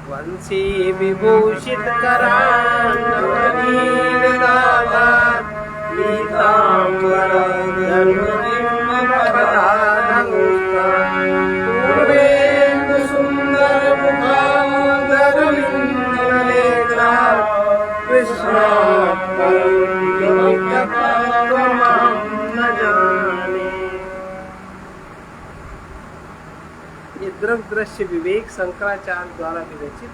वंशी विभूषित करानीलगाभा पीताम्बर पूर्वेन्दु सुंदर मुखादरविंदलेखा ये द्रव्य दृश्य विवेक शंकराचार्य द्वारा विरचित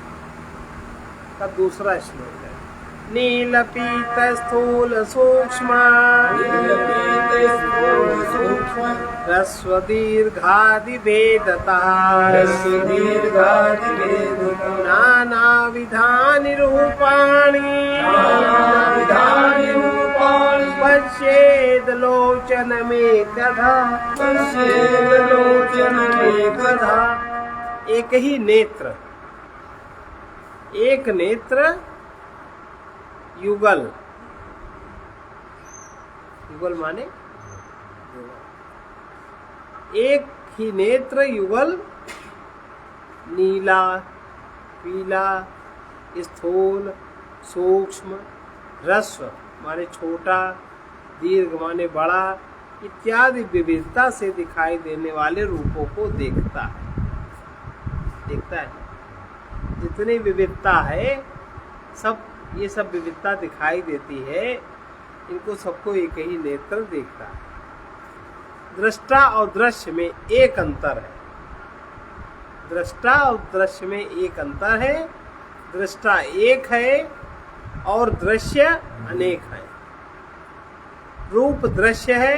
का दूसरा श्लोक है। नीलपीत स्थूल सूक्ष्म ह्रस्व दीर्घादि भेदतः नाना विधानि रूपाणि पश्येद लोचन में कथा एक ही नेत्र, एक नेत्र युगल, युगल माने एक ही नेत्र युगल नीला, पीला, स्थूल, सूक्ष्म, ह्रस्व माने छोटा, दीर्घ माने बड़ा इत्यादि विविधता से दिखाई देने वाले रूपों को देखता है। जितनी विविधता है सब, ये सब विविधता दिखाई देती है, इनको सबको एक ही नेत्र देखता है। दृष्टा और दृश्य में एक अंतर है। दृष्टा और दृश्य में एक अंतर है। दृष्टा एक है और दृश्य अनेक है। रूप दृश्य है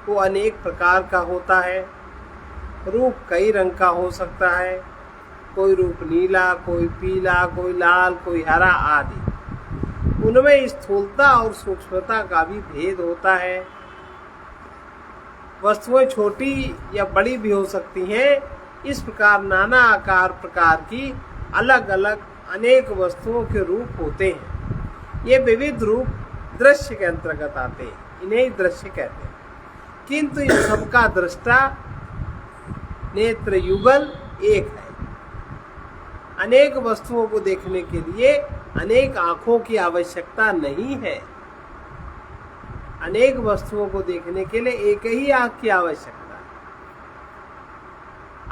वो अनेक प्रकार का होता है। रूप कई रंग का हो सकता है। कोई रूप नीला, कोई पीला, कोई लाल, कोई हरा आदि। उनमें स्थूलता और सूक्ष्मता का भी भेद होता है। वस्तुएं छोटी या बड़ी भी हो सकती हैं। इस प्रकार नाना आकार प्रकार की अलग अलग अनेक वस्तुओं के रूप होते हैं। ये विविध रूप दृश्य के अंतर्गत आते हैं, इन्हें दृश्य कहते हैं। किंतु इन सबका दृष्टा नेत्र युगल एक है। अनेक वस्तुओं को देखने के लिए अनेक आंखों की आवश्यकता नहीं है। अनेक वस्तुओं को देखने के लिए एक ही आंख की आवश्यकता है।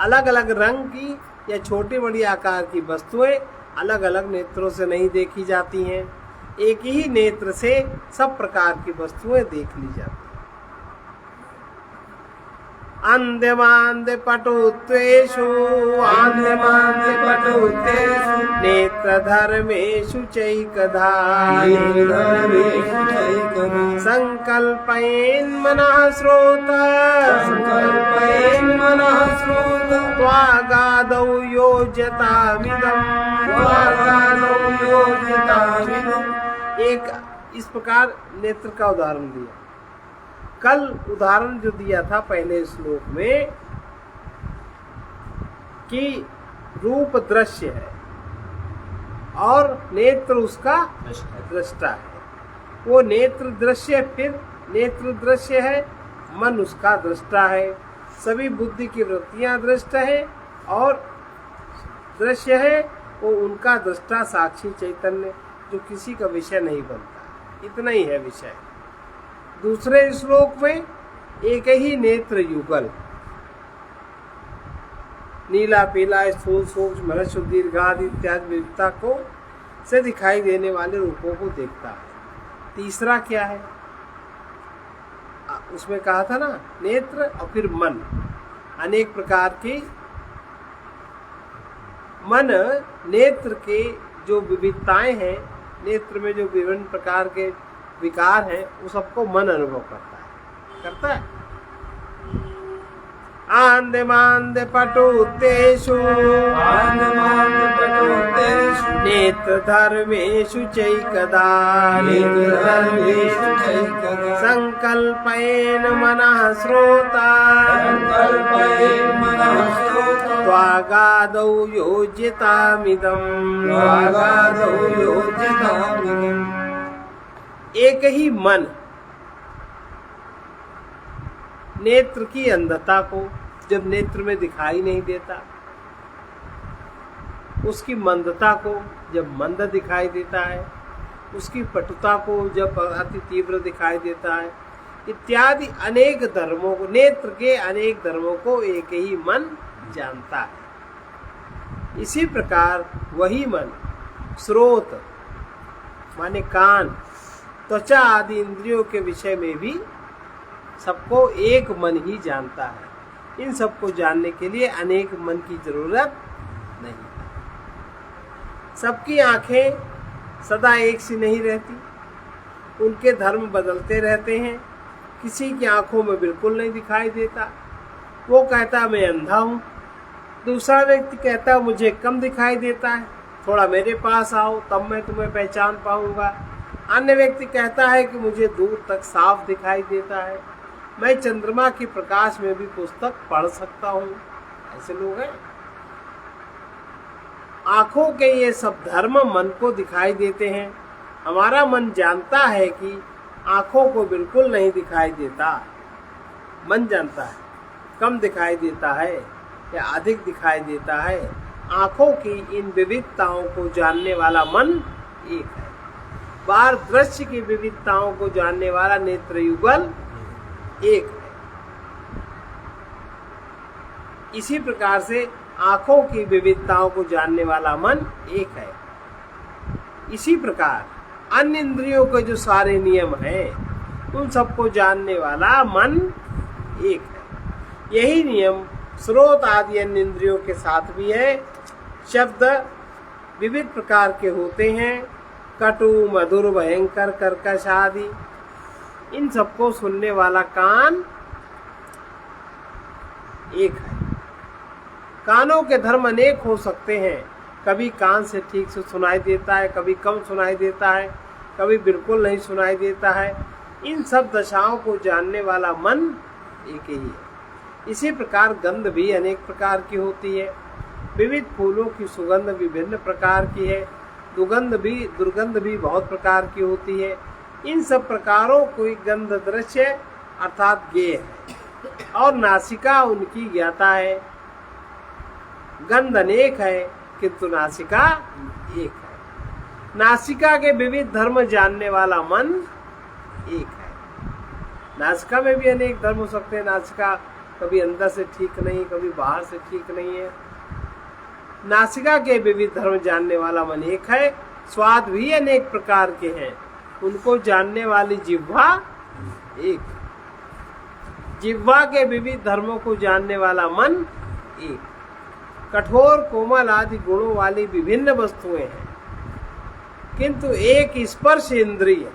अलग अलग रंग की या छोटी बड़ी आकार की वस्तुएं अलग अलग नेत्रों से नहीं देखी जाती हैं। एक ही नेत्र से सब प्रकार की वस्तुएं देख ली जाती हैं। आन्द्यमान्द्य पटुत्वेषु नेत्र धर्मेषु चैकधा संकल्पयन् मनः श्रोता त्वागादौ योज्यतामिदम्। एक इस प्रकार नेत्र का उदाहरण दिया। कल उदाहरण जो दिया था पहले श्लोक में कि रूप दृश्य है और नेत्र उसका दृष्टा है। वो नेत्र दृश्य, फिर नेत्र दृश्य है, मन उसका दृष्टा है। सभी बुद्धि की वृत्तियां दृष्ट है और दृश्य है वो उनका दृष्टा साक्षी चैतन्य, जो किसी का विषय नहीं बनता। इतना ही है विषय। दूसरे श्लोक में एक ही नेत्र युगल नीला, पीला, स्थूल, सूक्ष्म, ह्रस्व, दीर्घादि इत्यादि विविधता को से दिखाई देने वाले रूपों को देखता है। तीसरा क्या है? उसमें कहा था ना, नेत्र और फिर मन। अनेक प्रकार के मन, नेत्र के जो विविधताएं हैं, नेत्र में जो विभिन्न प्रकार के विकार है, वो सबको मन अनुभव करता है। आन्द्यमान्द्य पटुत्वेषु नेत्र धर्मेषु चैकदा संकल्पयन् मनः श्रोता त्वागादौ योज्यतामिदम्। एक ही मन नेत्र की अंधता को, जब नेत्र में दिखाई नहीं देता, उसकी मंदता को जब मंद दिखाई देता है, उसकी पटुता को जब अति तीव्र दिखाई देता है, इत्यादि अनेक धर्मों को, नेत्र के अनेक धर्मों को एक ही मन जानता है। इसी प्रकार वही मन स्रोत माने कान, त्वचा आदि इंद्रियों के विषय में भी सबको एक मन ही जानता है। इन सबको जानने के लिए अनेक मन की जरूरत नहीं। सबकी आंखें सदा एक सी नहीं रहती, उनके धर्म बदलते रहते हैं। किसी की आंखों में बिल्कुल नहीं दिखाई देता, वो कहता मैं अंधा हूँ। दूसरा व्यक्ति कहता मुझे कम दिखाई देता है, थोड़ा मेरे पास आओ तब मैं तुम्हें पहचान पाऊंगा। अन्य व्यक्ति कहता है कि मुझे दूर तक साफ दिखाई देता है, मैं चंद्रमा के प्रकाश में भी पुस्तक पढ़ सकता हूँ। ऐसे लोग हैं। आंखों के ये सब धर्म मन को दिखाई देते हैं। हमारा मन जानता है कि आंखों को बिल्कुल नहीं दिखाई देता। मन जानता है कम दिखाई देता है या अधिक दिखाई देता है। आंखों की इन विविधताओं को जानने वाला मन एक है। बाहर दृश्य की विविधताओं को जानने वाला नेत्र युगल एक है। इसी प्रकार से आंखों की विविधताओं को जानने वाला मन एक है। इसी प्रकार अन्य इंद्रियों के जो सारे नियम हैं उन सबको जानने वाला मन एक है। यही नियम स्रोत आदि अन्य इंद्रियों के साथ भी है। शब्द विविध प्रकार के होते हैं, कटु मधुर भयंकर कर्कश आदि। इन सबको सुनने वाला कान एक है। कानों के धर्म अनेक हो सकते हैं। कभी कान से ठीक से सुनाई देता है, कभी कम सुनाई देता है, कभी बिल्कुल नहीं सुनाई देता है। इन सब दशाओं को जानने वाला मन एक ही है। इसी प्रकार गंध भी अनेक प्रकार की होती है। विविध फूलों की सुगंध विभिन्न प्रकार की है। दुर्गंध भी बहुत प्रकार की होती है। इन सब प्रकारों को गंध दृश्य अर्थात ज्ञेय है और नासिका उनकी ज्ञाता है। गंध अनेक है किंतु नासिका एक है। नासिका के विविध धर्म जानने वाला मन एक है। नासिका में भी अनेक धर्म हो सकते हैं। नासिका कभी अंदर से ठीक नहीं, कभी बाहर से ठीक नहीं है। नासिका के विविध धर्म जानने वाला मन एक है। स्वाद भी अनेक प्रकार के हैं, उनको जानने वाली जिह्वा एक। जिह्वा के विविध धर्मों को जानने वाला मन एक। कठोर कोमल आदि गुणों वाली विभिन्न वस्तुएं हैं, किंतु एक स्पर्श इंद्रिय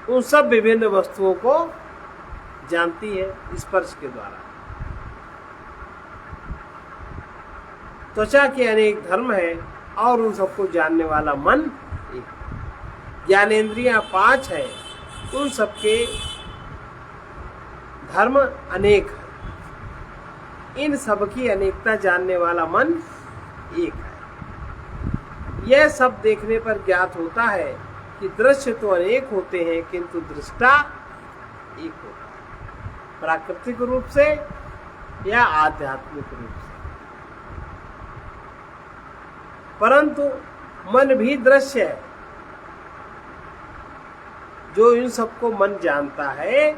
उन सब विभिन्न वस्तुओं को जानती है स्पर्श के द्वारा। त्वचा के अनेक धर्म है और उन सबको जानने वाला मन एक। ज्ञानेंद्रियां 5 है, उन सबके धर्म अनेक है। इन सबकी अनेकता जानने वाला मन एक है। यह सब देखने पर ज्ञात होता है कि दृश्य तो अनेक होते हैं किंतु दृष्टा एक होता है, प्राकृतिक रूप से या आध्यात्मिक रूप से। परंतु मन भी दृश्य है। जो इन सबको मन जानता है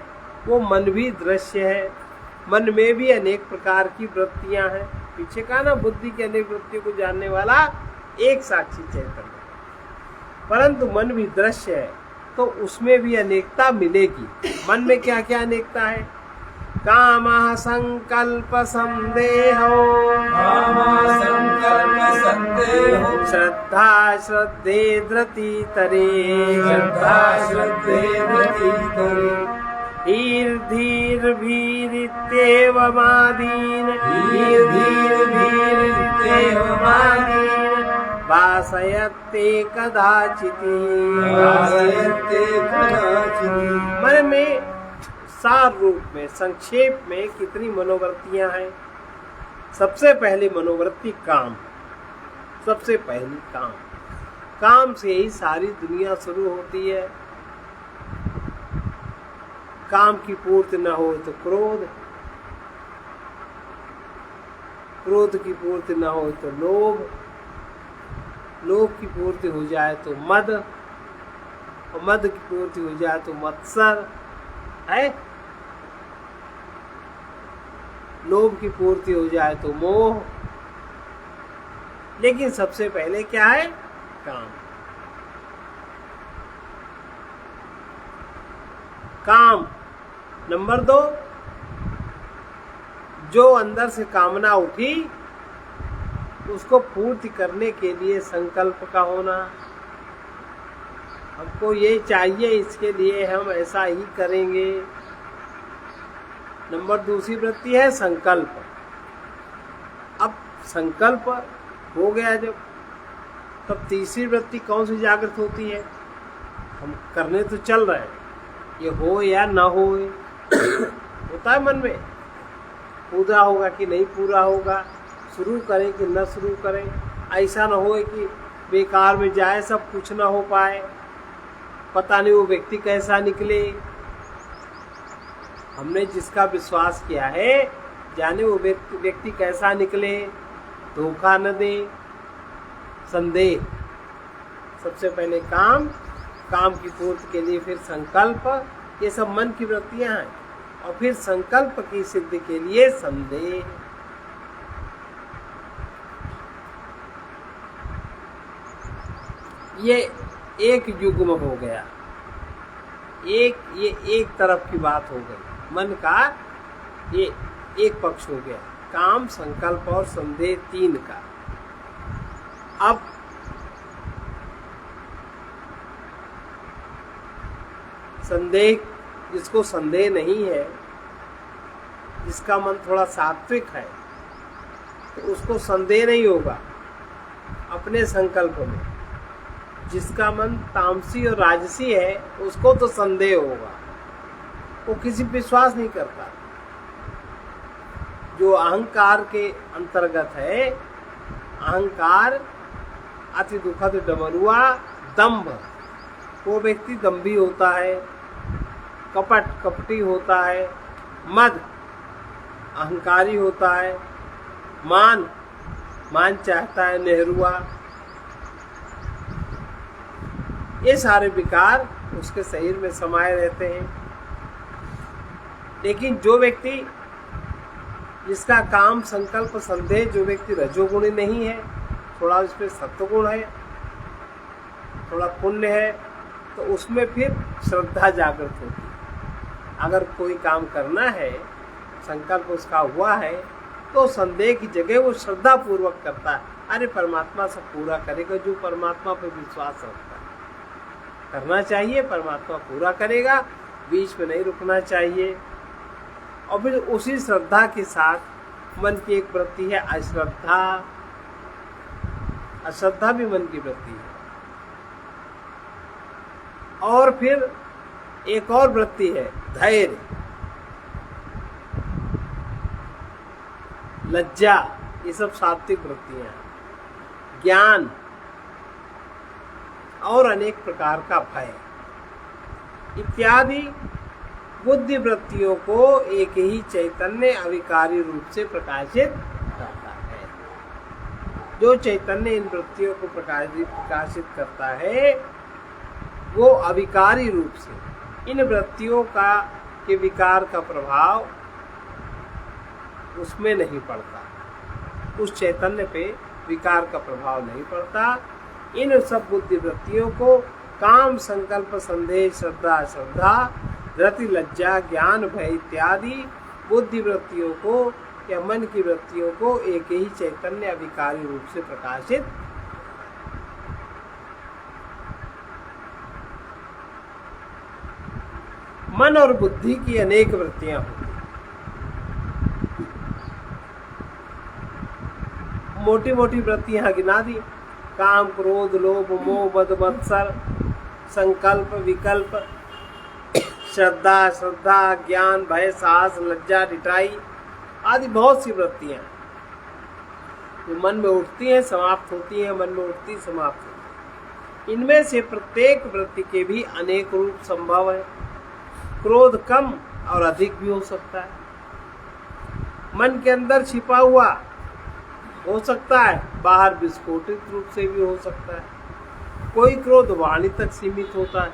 वो मन भी दृश्य है। मन में भी अनेक प्रकार की वृत्तियां हैं। पीछे कहा ना, बुद्धि की अनेक वृत्तियों को जानने वाला एक साक्षी चैतन्य। परंतु मन भी दृश्य है तो उसमें भी अनेकता मिलेगी। मन में क्या क्या अनेकता है? काम संकल्प संदेहो, श्रद्धा श्रद्धे धृति तरे, धीर धीर भीरित्येव मादीन, वासयते कदाचिति। मन में सार रूप में संक्षेप में कितनी मनोवृत्तियां हैं? सबसे पहली मनोवृत्ति काम। सबसे पहली काम। काम से ही सारी दुनिया शुरू होती है। काम की पूर्ति न हो तो क्रोध, क्रोध की पूर्ति न हो तो लोभ, लोभ की पूर्ति हो जाए तो मद, और मद की पूर्ति हो जाए तो मत्सर है, लोभ की पूर्ति हो जाए तो मोह। लेकिन सबसे पहले क्या है? काम। काम। नंबर 2, जो अंदर से कामना उठी उसको पूर्ति करने के लिए संकल्प का होना। हमको ये चाहिए, इसके लिए हम ऐसा ही करेंगे। नंबर 2 वृत्ति है संकल्प। अब संकल्प हो गया जब, तब 3 वृत्ति कौन सी जागृत होती है? हम करने तो चल रहे हैं, ये हो या ना हो होता है मन में, पूरा होगा कि नहीं पूरा होगा, शुरू करें कि न शुरू करें, ऐसा ना हो कि बेकार में जाए, सब कुछ ना हो पाए, पता नहीं वो व्यक्ति कैसा निकले। हमने जिसका विश्वास किया है, जाने वो व्यक्ति कैसा निकले, धोखा न दे। संदेह। सबसे पहले काम, काम की पूर्ति के लिए फिर संकल्प, ये सब मन की वृत्तियां हैं। और फिर संकल्प की सिद्धि के लिए संदेह। ये एक युग्म हो गया, ये एक तरफ की बात हो गई, मन का ये एक पक्ष हो गया, काम, संकल्प और संदेह 3 का। अब संदेह, जिसको संदेह नहीं है, जिसका मन थोड़ा सात्विक है, तो उसको संदेह नहीं होगा अपने संकल्प में। जिसका मन तामसी और राजसी है, उसको तो संदेह होगा, वो किसी पे विश्वास नहीं करता। जो अहंकार के अंतर्गत है, अहंकार, अति दुखद डमरुआ, दंभ, वो व्यक्ति दंभी होता है, कपट, कपटी होता है, मद, अहंकारी होता है, मान, मान चाहता है, नेहरूआ। ये सारे विकार उसके शरीर में समाये रहते हैं। लेकिन जो व्यक्ति, जिसका काम, संकल्प, संदेह, जो व्यक्ति रजोगुणी नहीं है, थोड़ा उस पर सत्वगुण है, थोड़ा पुण्य है, तो उसमें फिर श्रद्धा जागृत होती है। अगर कोई काम करना है, संकल्प उसका हुआ है, तो संदेह की जगह वो श्रद्धा पूर्वक करता है। अरे परमात्मा सब पूरा करेगा, जो परमात्मा पर विश्वास रखता है, करना चाहिए, परमात्मा पूरा करेगा, बीच में नहीं रुकना चाहिए। और फिर उसी श्रद्धा के साथ मन की एक वृत्ति है अश्रद्धा। अश्रद्धा भी मन की वृत्ति है। और फिर एक और वृत्ति है धैर्य, लज्जा, ये सब सात्विक वृत्तियां हैं। ज्ञान और अनेक प्रकार का भय इत्यादि बुद्धि वृत्तियों को एक ही चैतन्य अविकारी रूप से प्रकाशित करता है। जो चैतन्य इन वृत्तियों को प्रकाशित करता है, वो अविकारी रूप से, इन वृत्तियों का के विकार का प्रभाव उसमें नहीं पड़ता, उस चैतन्य पे विकार का प्रभाव नहीं पड़ता। इन सब बुद्धि वृत्तियों को काम, संकल्प, संदेह, श्रद्धा, अश्रद्धा, धृति, लज्जा, ज्ञान, भय इत्यादि बुद्धि वृत्तियों को या मन की वृत्तियों को एक ही चैतन्य अविकारी रूप से प्रकाशित। मन और बुद्धि की अनेक वृत्तियां होती हैं। मोटी मोटी वृत्तियां गिना दी, काम, क्रोध, लोभ, मोह, मद, मत्सर, संकल्प, विकल्प, श्रद्धा, श्रद्धा, ज्ञान, भय, साहस, लज्जा, डिटाई आदि बहुत सी वृत्तियां जो मन में उठती हैं, समाप्त होती हैं, मन में उठती, समाप्त होती। इनमें से प्रत्येक वृत्ति के भी अनेक रूप संभव है। क्रोध कम और अधिक भी हो सकता है। मन के अंदर छिपा हुआ हो सकता है, बाहर विस्फोटित रूप से भी हो सकता है। कोई क्रोध वाणी तक सीमित होता है,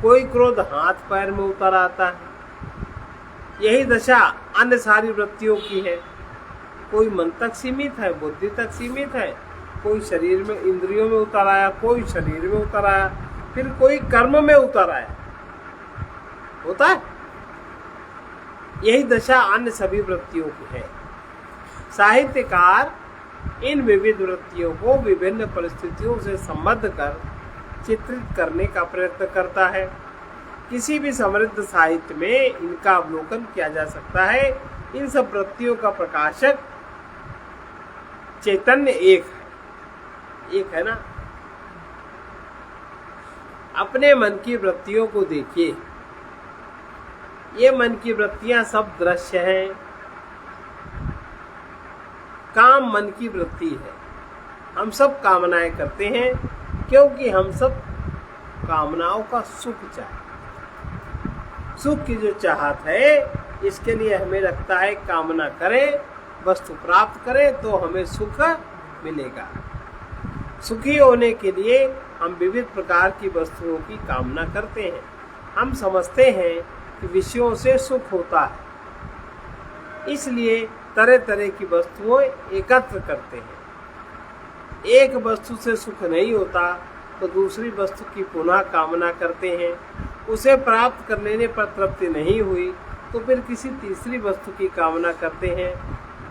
कोई क्रोध हाथ पैर में उतर आता है। यही दशा अन्य सारी वृत्तियों की है। कोई मन तक सीमित है, बुद्धि तक सीमित है, कोई शरीर में इंद्रियों में उतर आया, कोई शरीर में उतर आया, फिर कोई कर्म में उतर आया। होता है। यही दशा अन्य सभी वृत्तियों की है। साहित्यकार इन विविध वृत्तियों को विभिन्न परिस्थितियों से संबद्ध कर चित्रित करने का प्रयत्न करता है। किसी भी समृद्ध साहित्य में इनका अवलोकन किया जा सकता है। इन सब वृत्तियों का प्रकाशक चैतन्य एक है ना। अपने मन की वृत्तियों को देखिए। ये मन की वृत्तियां सब दृश्य हैं। काम मन की वृत्ति है। हम सब कामनाएं करते हैं क्योंकि हम सब कामनाओं का सुख चाहते हैं। सुख की जो चाहत है, इसके लिए हमें लगता है कामना करें, वस्तु प्राप्त करें तो हमें सुख मिलेगा। सुखी होने के लिए हम विविध प्रकार की वस्तुओं की कामना करते हैं। हम समझते हैं कि विषयों से सुख होता है, इसलिए तरह तरह की वस्तुएं एकत्र करते हैं। एक वस्तु से सुख नहीं होता तो दूसरी वस्तु की पुनः कामना करते हैं। उसे प्राप्त कर लेने पर तृप्ति नहीं हुई तो फिर किसी तीसरी वस्तु की कामना करते हैं।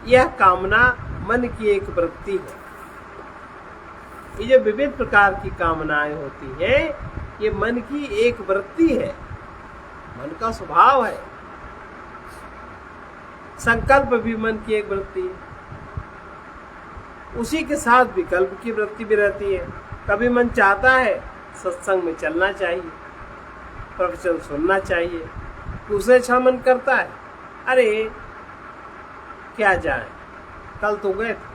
यह कामना मन की एक वृत्ति है। ये जो विविध प्रकार की कामनाएं होती हैं, ये मन की एक वृत्ति है, मन का स्वभाव है। संकल्प भी मन की एक वृत्ति है। उसी के साथ विकल्प की वृत्ति भी रहती है। कभी मन चाहता है सत्संग में चलना चाहिए, प्रवचन सुनना चाहिए, दूसरे क्षण मन करता है अरे क्या जाए, कल तो गए थे,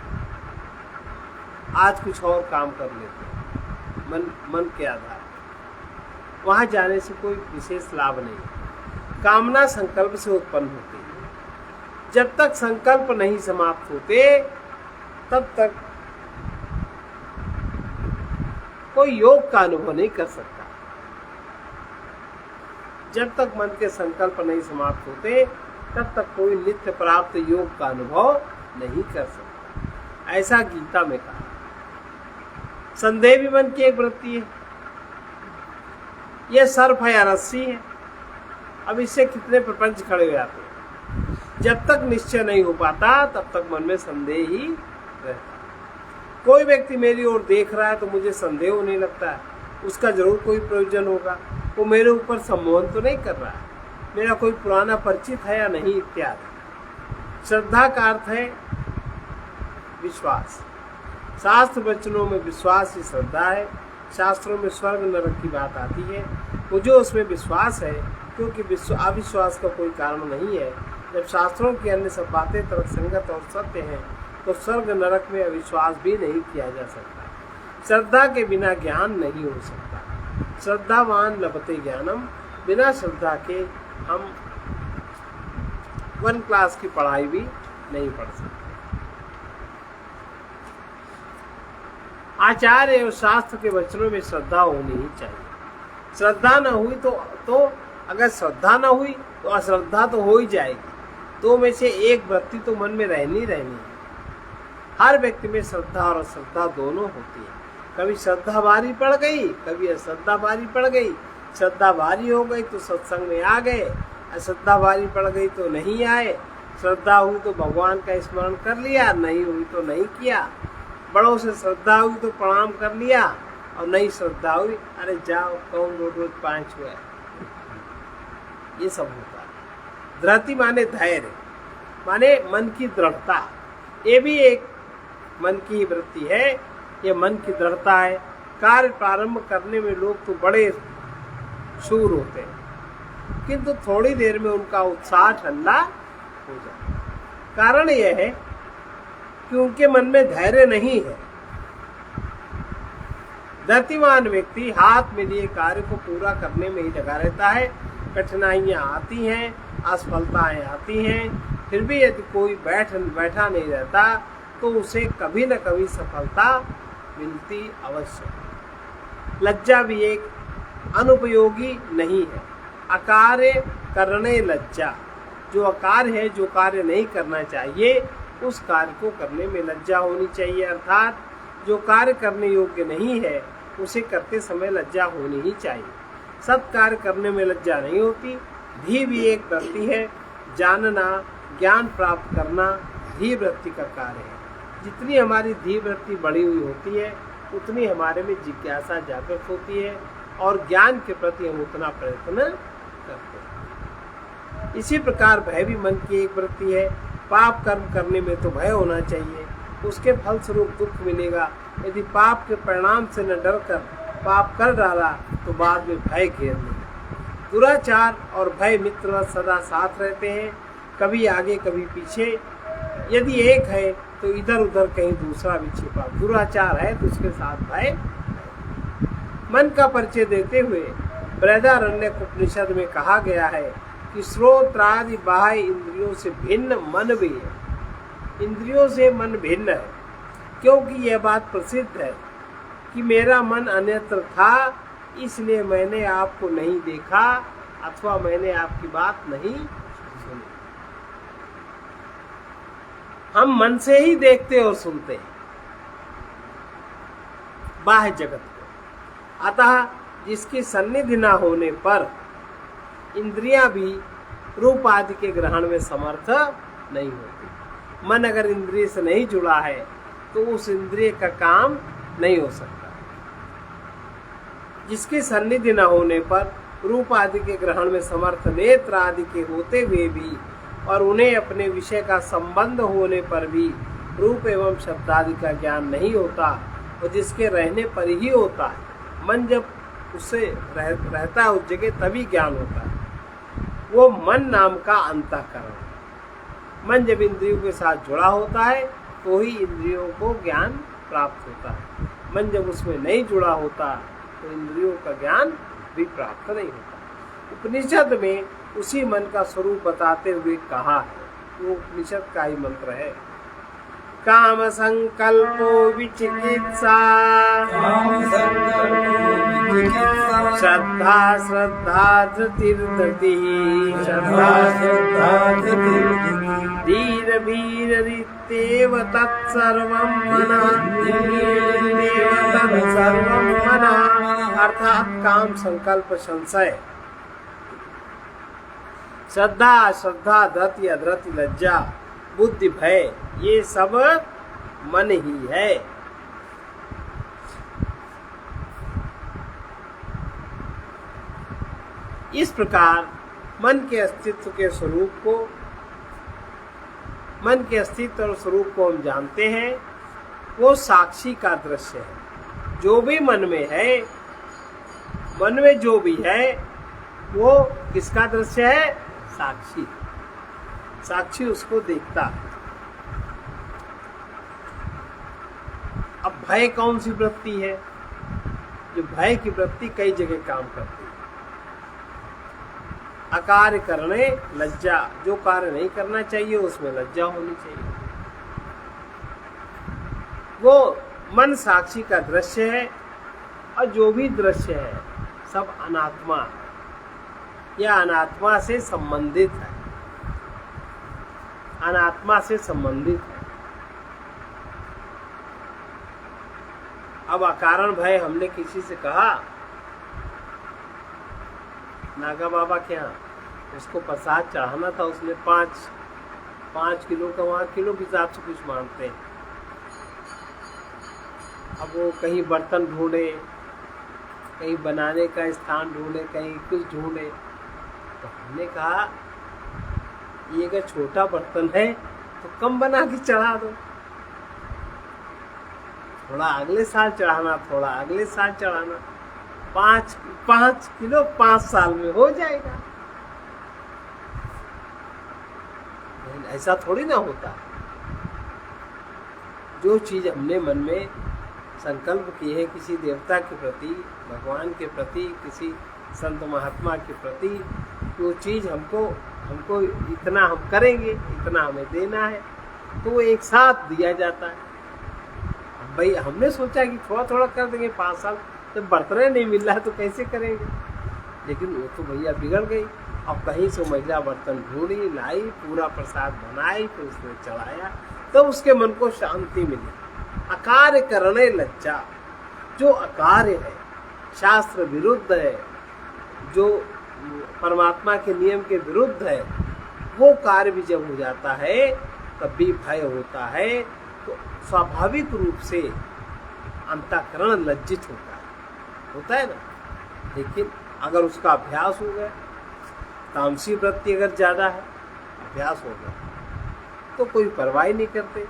आज कुछ और काम कर लेते हैं। मन के आधार वहां जाने से कोई विशेष लाभ नहीं। कामना संकल्प से उत्पन्न होती है। जब तक संकल्प नहीं समाप्त होते तब तक कोई योग का अनुभव नहीं कर सकता। जब तक मन के संकल्प नहीं समाप्त होते तब तक कोई नित्य प्राप्त योग का अनुभव नहीं कर सकता। ऐसा गीता में कहा। संदेह भी मन की एक वृत्ति है। यह सर्प है या रस्सी है, अब इससे कितने प्रपंच खड़े हो जाते हैं। जब तक निश्चय नहीं हो पाता तब तक मन में संदेह ही रहता। कोई व्यक्ति मेरी ओर देख रहा है तो मुझे संदेह होने लगता है, उसका जरूर कोई प्रयोजन होगा, वो मेरे ऊपर सम्मोहन तो नहीं कर रहा है, मेरा कोई पुराना परिचित है या नहीं, इत्यादि। श्रद्धा का अर्थ है विश्वास। शास्त्र वचनों में विश्वास ही श्रद्धा है। शास्त्रों में स्वर्ग नरक की बात आती है, मुझे उसमें विश्वास है क्योंकि अविश्वास का कोई कारण नहीं है। जब शास्त्रों की अन्य सब बातें तर्कसंगत और सत्य हैं तो स्वर्ग नरक में अविश्वास भी नहीं किया जा सकता। श्रद्धा के बिना ज्ञान नहीं हो सकता। श्रद्धावान लभते ज्ञानम। बिना श्रद्धा के हम 1 क्लास की पढ़ाई भी नहीं पढ़ सकते। आचार्य और शास्त्र के वचनों में श्रद्धा होनी ही चाहिए। श्रद्धा न हुई तो अगर श्रद्धा न हुई तो अश्रद्धा तो हो ही जाएगी। दो में से एक वृत्ति तो मन में रहनी है। हर व्यक्ति में श्रद्धा और अश्रद्धा दोनों होती है। कभी श्रद्धा भारी पड़ गई, कभी अश्रद्धा भारी पड़ गई। श्रद्धा भारी हो गई तो सत्संग में आ गए, अश्रद्धा भारी पड़ गई तो नहीं आए। श्रद्धा हुई तो भगवान का स्मरण कर लिया, नहीं हुई तो नहीं किया। बड़ों से श्रद्धा हुई तो प्रणाम कर लिया, और नहीं श्रद्धा हुई अरे जाओ कौन रोज 5 हुआ। ये सब होता है। धृति माने धैर्य, माने मन की दृढ़ता। ये भी एक मन की वृत्ति है। ये मन की दृढ़ता है। कार्य प्रारंभ करने में लोग तो बड़े शूर होते हैं, किंतु थोड़ी देर में उनका उत्साह ठंडा हो जाता है। कारण यह है कि उनके मन में धैर्य नहीं है। धैर्यवान व्यक्ति हाथ में लिए कार्य को पूरा करने में ही लगा रहता है। कठिनाइयां आती हैं, असफलताएं आती हैं, फिर भी यदि कोई बैठा नहीं रहता तो उसे कभी न कभी सफलता मिलती अवश्य। लज्जा भी एक अनुपयोगी नहीं है। अकार्य करने लज्जा, जो अकार्य है, जो कार्य नहीं करना चाहिए, उस कार्य को करने में लज्जा होनी चाहिए। अर्थात जो कार्य करने योग्य नहीं है उसे करते समय लज्जा होनी ही चाहिए। सत्कार्य करने में लज्जा नहीं होती। धी भी एक वृत्ति है। जानना, ज्ञान प्राप्त करना धी वृत्ति का कार्य है। जितनी हमारी धी वृत्ति बढ़ी हुई होती है उतनी हमारे में जिज्ञासा जागृत होती है और ज्ञान के प्रति हम उतना प्रयत्न करते हैं। इसी प्रकार भय भी मन की एक वृत्ति है। पाप कर्म करने में तो भय होना चाहिए, उसके फल स्वरूप दुख मिलेगा। यदि पाप के परिणाम से न डर कर पाप कर डाला तो बाद में भय घेर लेगा। दुराचार और भय मित्र सदा साथ रहते हैं, कभी आगे कभी पीछे। यदि एक है तो इधर उधर कहीं दूसरा भी छिपा। दुराचार है तो उसके साथ भय। मन का परिचय देते हुए बृहदारण्यक उपनिषद में कहा गया है कि श्रोत्रादि बाह्य इंद्रियों से भिन्न मन भी है। इंद्रियों से मन भिन्न है, क्योंकि यह बात प्रसिद्ध है कि मेरा मन अन्यत्र था, इसलिए मैंने आपको नहीं देखा अथवा मैंने आपकी बात नहीं सुनी। हम मन से ही देखते और सुनते हैं बाह्य जगत को। अतः जिसकी सन्निधि न होने पर इंद्रियां भी रूप आदि के ग्रहण में समर्थ नहीं होती। मन अगर इंद्रिय से नहीं जुड़ा है तो उस इंद्रिय का काम नहीं हो सकता। जिसकी सन्निधि न होने पर रूप आदि के ग्रहण में समर्थ नेत्र आदि के होते हुए भी और उन्हें अपने विषय का संबंध होने पर भी रूप एवं शब्द आदि का ज्ञान नहीं होता और जिसके रहने पर ही होता है। मन जब उससे रहता है उस जगह तभी ज्ञान होता है। वो मन नाम का अंतःकरण। मन जब इंद्रियों के साथ जुड़ा होता है तो ही इंद्रियों को ज्ञान प्राप्त होता है। मन जब उसमें नहीं जुड़ा होता तो इंद्रियों का ज्ञान भी प्राप्त नहीं होता। उपनिषद में उसी मन का स्वरूप बताते हुए कहा है, वो उपनिषद का ही मंत्र है। काम संकल्पो विचिकित्सा श्रद्धा श्रद्धा धृतिर्धृति धीर वीर रीत्येव तत्सर्वं मनः। अर्थात काम, संकल्प, संशय, श्रद्धा अश्रद्धा, धृति अधृति, लज्जा, बुद्धि, भय, ये सब मन ही है। इस प्रकार मन के अस्तित्व के स्वरूप को, मन के अस्तित्व और स्वरूप को हम जानते हैं। वो साक्षी का दृश्य है। जो भी मन में है, मन में जो भी है वो किसका दृश्य है? साक्षी। साक्षी उसको देखता है। अब भय कौन सी वृत्ति है? जो भय की वृत्ति कई जगह काम करती है। अकार्य करने लज्जा, जो कार्य नहीं करना चाहिए उसमें लज्जा होनी चाहिए। वो मन साक्षी का दृश्य है और जो भी दृश्य है सब अनात्मा है या अनात्मा से संबंधित है। अनात्मा से संबंधित है। अब अकारण भय हमने किसी से कहा, नागा बाबा के यहाँ उसको प्रसाद चढ़ाना था, उसने 5 किलो का, वहाँ किलो के हिसाब से कुछ मांगते हैं। अब वो कहीं बर्तन ढूंढे, कहीं बनाने का स्थान ढूंढे, कहीं कुछ ढूंढे, तो हमने कहा ये अगर छोटा बर्तन है तो कम बना के चढ़ा दो, थोड़ा अगले साल चढ़ाना, थोड़ा अगले साल चढ़ाना। 5 किलो 5 साल में हो जाएगा। ऐसा थोड़ी ना होता। जो चीज हमने मन में संकल्प की है किसी देवता के प्रति, भगवान के प्रति, किसी संत महात्मा के प्रति, वो चीज हमको इतना हम करेंगे, इतना हमें देना है, तो वो एक साथ दिया जाता है। भाई हमने सोचा कि थोड़ा थोड़ा कर देंगे 5 साल, जब बर्तन नहीं मिल रहा है तो कैसे करेंगे, लेकिन वो तो भैया बिगड़ गई। अब कहीं से महिला बर्तन ढूंढी, लाई, पूरा प्रसाद बनाई, फिर उसने चढ़ाया, तब उसके मन को शांति मिली। अकार्य करने लज्जा, जो अकार्य है, शास्त्र विरुद्ध है, जो परमात्मा के नियम के विरुद्ध है, वो कार्य भी जब हो जाता है तब भी भय होता है। तो स्वाभाविक रूप से अंतःकरण लज्जित होता है ना। लेकिन अगर उसका अभ्यास हो गया, तामसी वृत्ति अगर ज़्यादा है, अभ्यास हो गया, तो कोई परवाह नहीं करते।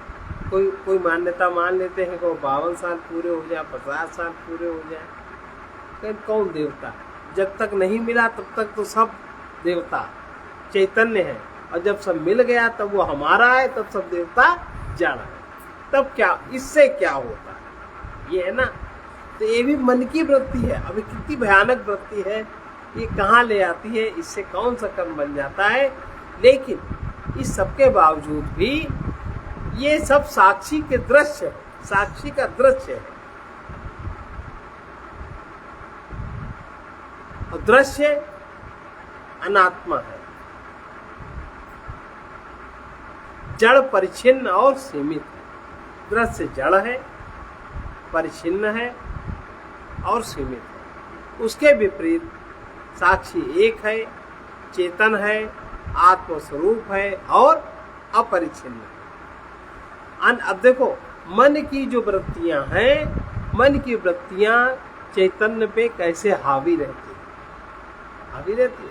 कोई मान्यता मान लेते हैं कि वो 52 साल पूरे हो जाए, 50 साल पूरे हो जाए, लेकिन कौन देवता? जब तक नहीं मिला तब तक तो सब देवता चैतन्य है, और जब सब मिल गया तब वो हमारा है, तब सब देवता जाना है। तब क्या, इससे क्या होता है? ये है ना। तो ये भी मन की वृत्ति है। अभी कितनी भयानक वृत्ति है, ये कहाँ ले आती है, इससे कौन सा कर्म बन जाता है। लेकिन इस सबके बावजूद भी ये सब साक्षी के दृश्य है, साक्षी का दृश्य है। और दृश्य अनात्मा है, जड़ परिच्छिन्न और सीमित है। दृश्य जड़ है, परिच्छिन्न है और सीमित है। उसके विपरीत साक्षी एक है, चेतन है, आत्मस्वरूप है और अपरिच्छिन्न है। अब देखो, मन की जो वृत्तियां हैं, मन की वृत्तियां चैतन्य पे कैसे हावी रहती है? हावी रहती है।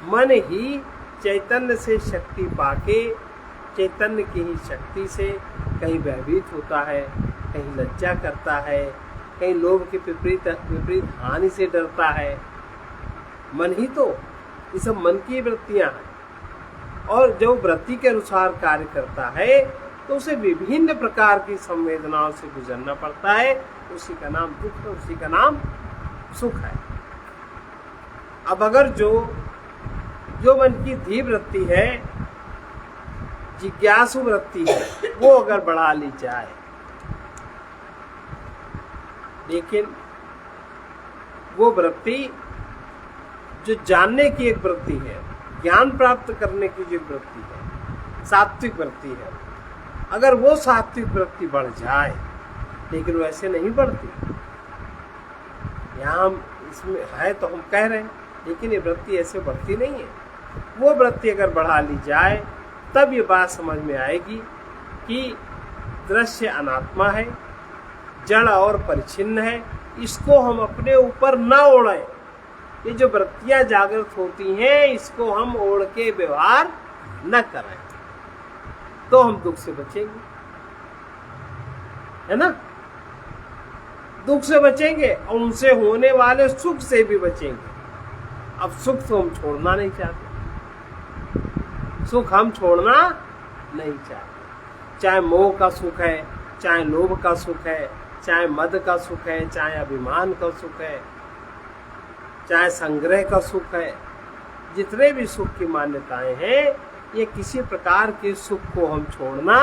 मन ही चैतन्य से शक्ति पाके, चैतन्य की ही शक्ति से कहीं भयभीत होता है, कहीं लज्जा करता है, कहीं लोभ के विपरीत हानि से डरता है। मन ही तो, ये सब मन की वृत्तियां हैं। और जो वृत्ति के अनुसार कार्य करता है तो उसे विभिन्न प्रकार की संवेदनाओं से गुजरना पड़ता है। उसी का नाम दुख है, उसी का नाम सुख है। अब अगर जो मन की धी वृत्ति है, जिज्ञासु वृत्ति है, वो अगर बढ़ा ली जाए, लेकिन वो वृत्ति जो जानने की एक वृत्ति है, ज्ञान प्राप्त करने की जो वृत्ति है, सात्विक वृत्ति है, अगर वो सात्विक वृत्ति बढ़ जाए, लेकिन वैसे नहीं बढ़ती। यहाँ हम इसमें है तो हम कह रहे हैं, लेकिन ये वृत्ति ऐसे बढ़ती नहीं है। वो वृत्ति अगर बढ़ा ली जाए तब ये बात समझ में आएगी कि दृश्य अनात्मा है, जड़ और परिच्छिन्न है। इसको हम अपने ऊपर न ओढ़ें। ये जो वृत्तियां जागृत होती हैं, इसको हम ओढ़ के व्यवहार न करें, तो हम दुख से बचेंगे, है ना। दुख से बचेंगे और उनसे होने वाले सुख से भी बचेंगे। अब सुख तो हम छोड़ना नहीं चाहते, सुख हम छोड़ना नहीं चाहते। चाहे मोह का सुख है, चाहे लोभ का सुख है, चाहे मद का सुख है, चाहे अभिमान का सुख है, चाहे संग्रह का सुख है, जितने भी सुख की मान्यताएं हैं, ये किसी प्रकार के सुख को हम छोड़ना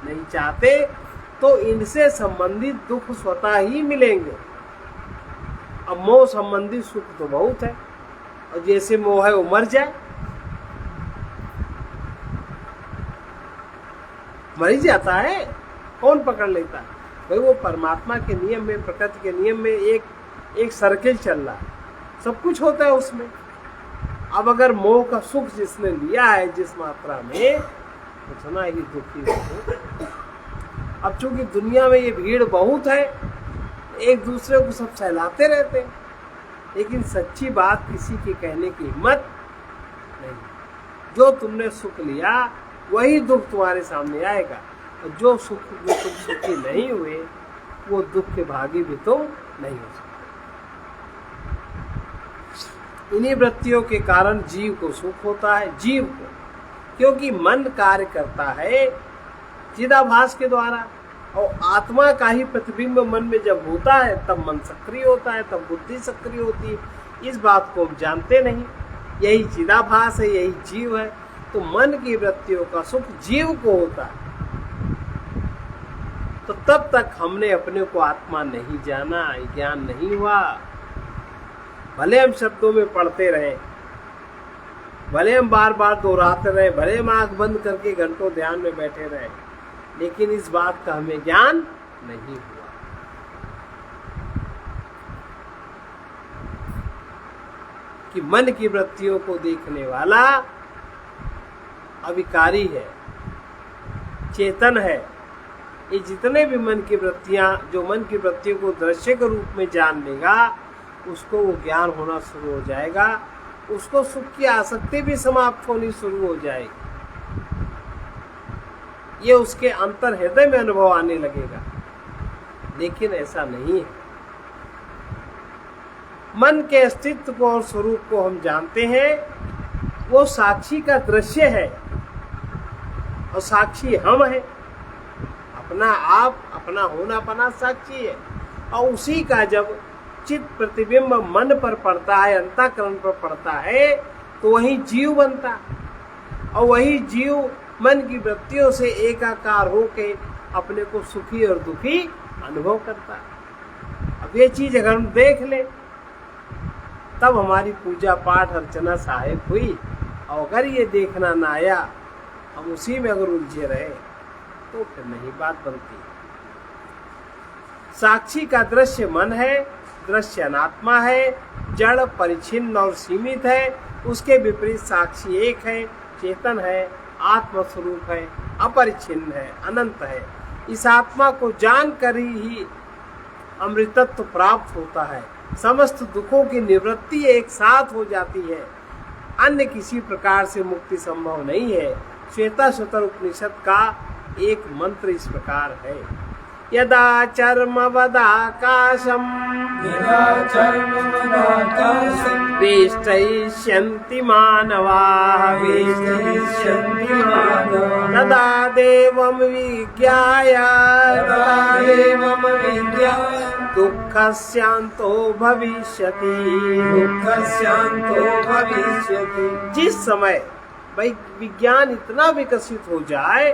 नहीं चाहते। तो इनसे संबंधित दुख स्वतः ही मिलेंगे। अब मोह संबंधित सुख तो बहुत है, और जैसे मोह है वो मर जाए, मर ही जाता है, कौन पकड़ लेता है? भाई वो परमात्मा के नियम में, प्रकृति के नियम में एक सर्किल चल रहा है, सब कुछ होता है उसमें। अब अगर मोह का सुख जिसने लिया है जिस मात्रा में, उतना ही दुखी हो। अब चूंकि दुनिया में ये भीड़ बहुत है, एक दूसरे को सब सहलाते रहते हैं, लेकिन सच्ची बात किसी के कहने की हिम्मत नहीं। जो तुमने सुख लिया वही दुख तुम्हारे सामने आएगा, और जो तुम सुखी नहीं हुए, वो दुख के भागी भी तुम नहीं हो सकते। इन्हीं वृत्तियों के कारण जीव को सुख होता है, जीव को, क्योंकि मन कार्य करता है चिदाभास के द्वारा, और आत्मा का ही प्रतिबिंब मन में जब होता है तब मन सक्रिय होता है, तब बुद्धि सक्रिय होती है। इस बात को हम जानते नहीं, यही चिदाभास है, यही जीव है। तो मन की वृत्तियों का सुख जीव को होता है। तो तब तक हमने अपने को आत्मा नहीं जाना, ज्ञान नहीं हुआ। भले हम शब्दों में पढ़ते रहे, भले हम बार बार दोहराते रहे, भले हम आंख बंद करके घंटों ध्यान में बैठे रहे, लेकिन इस बात का हमें ज्ञान नहीं हुआ। कि मन की वृत्तियों को देखने वाला अविकारी है, चेतन है। ये जितने भी मन की वृत्तियां, जो मन की वृत्तियों को दृश्य के रूप में जान लेगा, उसको वो ज्ञान होना शुरू हो जाएगा। उसको सुख की आसक्ति भी समाप्त होनी शुरू हो जाएगी। ये उसके अंतर हृदय में अनुभव आने लगेगा। लेकिन ऐसा नहीं है। मन के अस्तित्व को और स्वरूप को हम जानते हैं। वो साक्षी का दृश्य है और साक्षी हम हैं। अपना आप, अपना होना पना साक्षी है। और उसी का जब चित्त प्रतिबिंब मन पर पड़ता है, अंतःकरण पर पड़ता है, तो वही जीव बनता है। और वही जीव मन की वृत्तियों से एकाकार होके अपने को सुखी और दुखी अनुभव करता है। अब ये चीज अगर हम देख ले, तब हमारी पूजा पाठ अर्चना सहायक हुई। और अगर ये देखना ना आया, हम उसी में अगर उलझे रहे, तो फिर नहीं बात बनती। साक्षी का दृश्य मन है, दृश्य अनात्मा है, जड़, परिच्छिन्न और सीमित है। उसके विपरीत साक्षी एक है, चेतन है, आत्मस्वरूप है, अपरिच्छिन्न है, अनंत है। इस आत्मा को जानकर ही अमृतत्व प्राप्त होता है। समस्त दुखों की निवृत्ति एक साथ हो जाती है। अन्य किसी प्रकार से मुक्ति संभव नहीं है। श्वेताश्वतर उपनिषद का एक मंत्र इस प्रकार है। यदा चर्मवदाकाशम् वेष्टयिष्यन्ति मानवाः तदा देवं विज्ञाय दुःखस्यान्तो भविष्यति। जिस समय विज्ञान इतना विकसित हो जाए,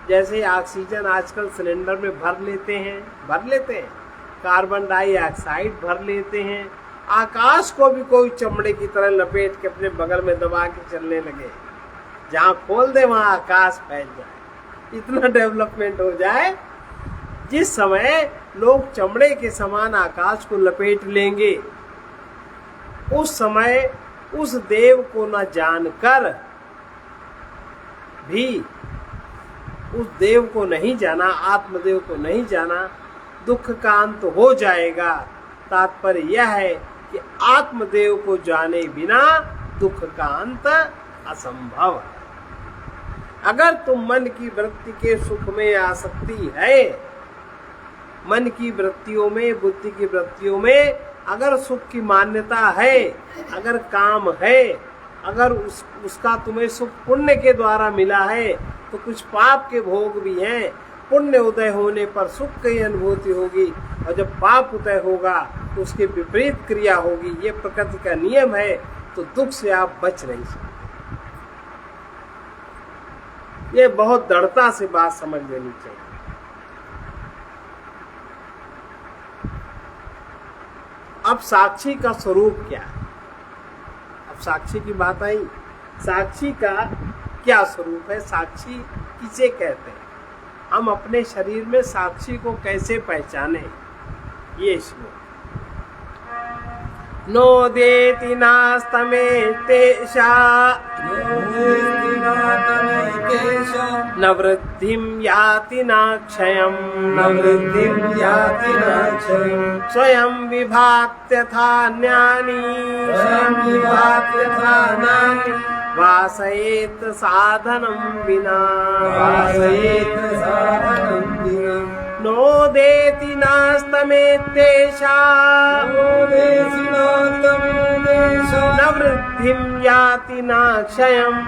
जैसे ऑक्सीजन आजकल सिलेंडर में भर लेते हैं, कार्बन डाइऑक्साइड भर लेते हैं, आकाश को भी कोई चमड़े की तरह लपेट के अपने बगल में दबा के चलने लगे। जहाँ खोल दे वहाँ आकाश फैल जाए, इतना डेवलपमेंट हो जाए। जिस समय लोग चमड़े के समान आकाश को लपेट लेंगे, उस समय उस देव को न जानकर भी, उस देव को नहीं जाना, आत्मदेव को नहीं जाना, दुख का अंत हो जाएगा। तात्पर्य यह है कि आत्मदेव को जाने बिना दुख का अंत असंभव है। अगर तुम मन की वृत्ति के सुख में आसक्ति है, मन की वृत्तियों में, बुद्धि की वृत्तियों में अगर सुख की मान्यता है, अगर काम है, अगर उसका तुम्हें सुख पुण्य के द्वारा मिला है, तो कुछ पाप के भोग भी हैं। पुण्य उदय होने पर सुख की अनुभूति होगी, और जब पाप उदय होगा तो उसके विपरीत क्रिया होगी। ये प्रकृति का नियम है। तो दुख से आप बच नहीं सकते। ये बहुत दृढ़ता से बात समझ लेनी चाहिए। अब साक्षी का स्वरूप क्या है? अब साक्षी की बात आई। साक्षी का क्या स्वरूप है? साक्षी किसे कहते हैं? हम अपने शरीर में साक्षी को कैसे पहचाने? ये श्लोक। नोदेति नास्तमेतेषा न वृद्धिं याति न क्षयम् स्वयं विभात्यथान्यानि वासयेत साधनं विना नोदेति नास्तमेतेषा न वृद्धिं याति न क्षयम्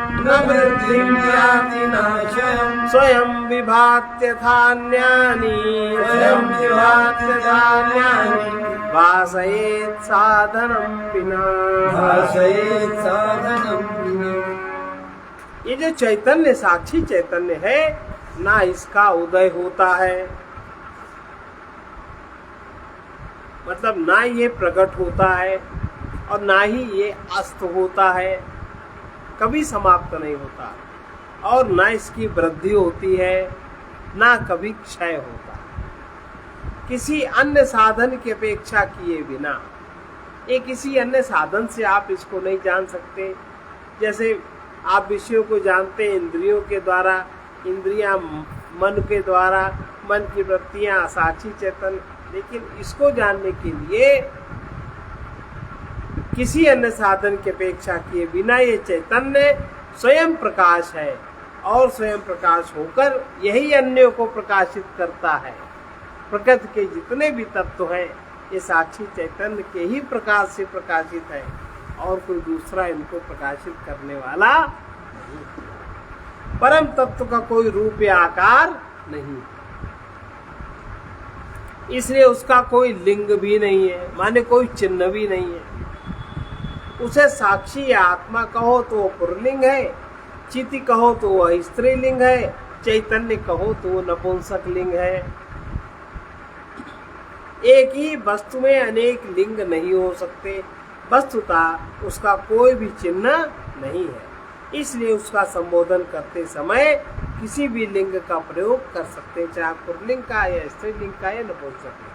स्वयं विभात्यथान्यानि वासयेत साधनं विना। ये जो चैतन्य साक्षी चैतन्य है, ना इसका उदय होता है, मतलब ना ये प्रकट होता है और ना ही ये अस्त होता है, कभी समाप्त नहीं होता, और ना इसकी वृद्धि होती है, ना कभी क्षय होता। किसी अन्य साधन की अपेक्षा किए बिना, ये किसी अन्य साधन से आप इसको नहीं जान सकते। जैसे आप विषयों को जानते हैं इंद्रियों के द्वारा, इंद्रियां मन के द्वारा, मन की वृत्तियां साक्षी चेतन, लेकिन इसको जानने के लिए किसी अन्य साधन की अपेक्षा किए बिना ये चैतन्य स्वयं प्रकाश है, और स्वयं प्रकाश होकर यही अन्यों को प्रकाशित करता है। प्रकृति के जितने भी तत्व हैं ये साक्षी चैतन्य के ही प्रकाश से प्रकाशित है, और कोई दूसरा इनको प्रकाशित करने वाला नहीं। परम तत्व का कोई रूप या आकार नहीं, इसलिए उसका कोई लिंग भी नहीं है, माने कोई चिन्ह भी नहीं है। उसे साक्षी या आत्मा कहो तो वो पुल्लिंग है, चिति कहो तो वह स्त्रीलिंग है, चैतन्य कहो तो वो नपुंसक लिंग है। एक ही वस्तु में अनेक लिंग नहीं हो सकते, वस्तुतः उसका कोई भी चिन्ह नहीं है, इसलिए उसका संबोधन करते समय किसी भी लिंग का प्रयोग कर सकते हैं, चाहे पुल्लिंग का या स्त्रीलिंग का या नपुंसक लिंग।